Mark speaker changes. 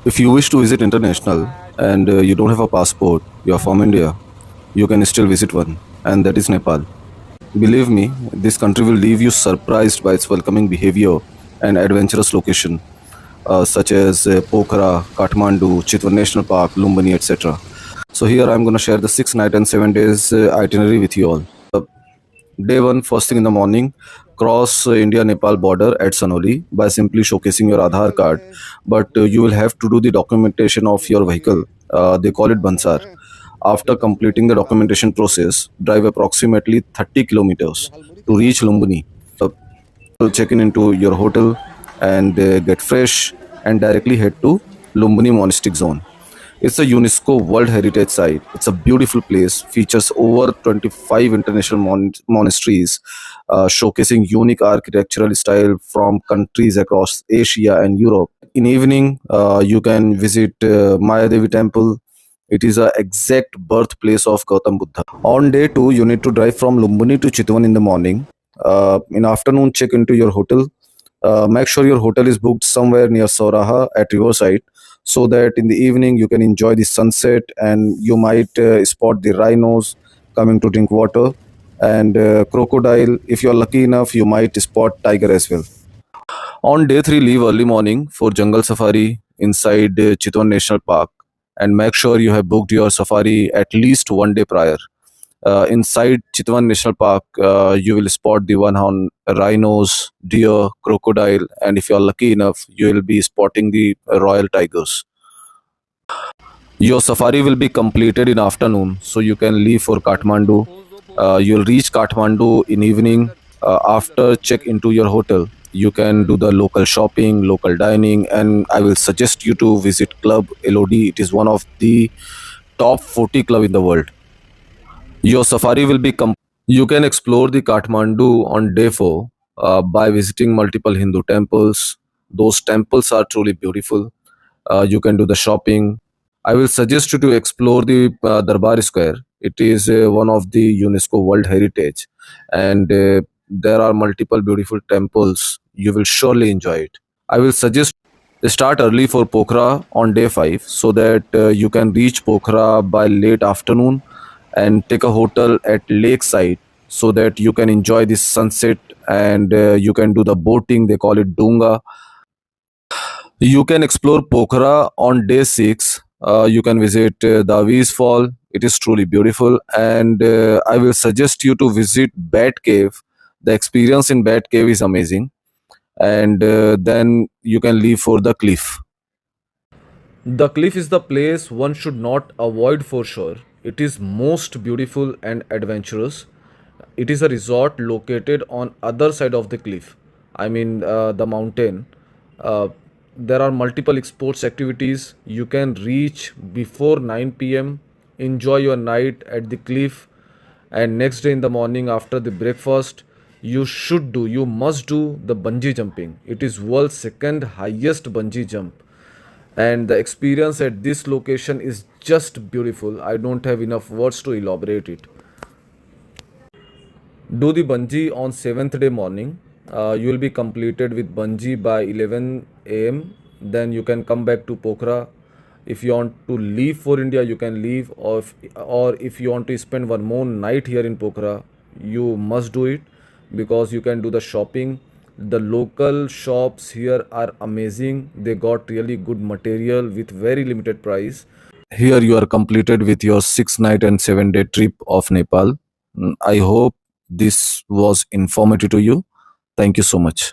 Speaker 1: If you wish to visit international and you don't have a passport, you are from India, you can still visit one, and that is Nepal. Believe me, this country will leave you surprised by its welcoming behavior and adventurous location, such as Pokhara, Kathmandu, Chitwan National Park, Lumbini, etc. So here I'm going to share the 6 night and 7 days itinerary with you all. Day one, first thing in the morning, cross India-Nepal border at Sanoli by simply showcasing your Aadhaar card. But you will have to do the documentation of your vehicle. They call it Bansar. After completing the documentation process, drive approximately 30 kilometers to reach Lumbini. Check in into your hotel and get fresh and directly head to Lumbini Monastic Zone. It's a UNESCO World Heritage Site. It's a beautiful place, features over 25 international monasteries, showcasing unique architectural style from countries across Asia and Europe. In evening, you can visit Maya Devi Temple. It is a exact birthplace of Gautam Buddha. On day two, you need to drive from Lumbini to Chitwan in the morning. In afternoon, check into your hotel. Make sure your hotel is booked somewhere near Sauraha at Riverside so that in the evening you can enjoy the sunset and you might spot the rhinos coming to drink water and crocodile. If you're lucky enough, you might spot tiger as well. On day 3, leave early morning for jungle safari inside Chitwan National Park and make sure you have booked your safari at least one day prior. Inside Chitwan National Park, you will spot the one on rhinos, deer, crocodile, and if you are lucky enough, you will be spotting the royal tigers. Your safari will be completed in afternoon, so you can leave for Kathmandu. You'll reach Kathmandu in evening. After check into your hotel, you can do the local shopping, local dining, and I will suggest you to visit Club LOD. It is one of the top 40 club in the world. Your safari will be You can explore the Kathmandu on day 4 by visiting multiple Hindu temples. Those temples are truly beautiful. You can do the shopping. I will suggest you to explore the Darbar Square. It is one of the UNESCO World Heritage, and there are multiple beautiful temples. You will surely enjoy it. I will suggest start early for Pokhara on day 5 so that you can reach Pokhara by late afternoon and take a hotel at lakeside so that you can enjoy the sunset and you can do the boating. They call it Dunga. You can explore Pokhara on day 6. You can visit the Aviz Fall. It is truly beautiful. And I will suggest you to visit Bat Cave. The experience in Bat Cave is amazing. And then you can leave for the cliff. The cliff is the place one should not avoid for sure. It is most beautiful and adventurous. It is a resort located on other side of the cliff. I mean the mountain. Uh, there are multiple sports activities. You can reach before 9 p.m. Enjoy your night at the cliff, and next day in the morning after the breakfast, you must do the bungee jumping. It is world's second highest bungee jump, and the experience at this location is just beautiful. I don't have enough words to elaborate it. Do the bungee on 7th day morning. You will be completed with bungee by 11 a.m. Then you can come back to Pokhara. If you want to leave for India, you can leave, or if you want to spend one more night here in Pokhara, you must do it because you can do the shopping. The local shops here are amazing. They got really good material with very limited price. Here you are completed with your 6 night and 7 day trip of Nepal. I hope this was informative to you. Thank you so much.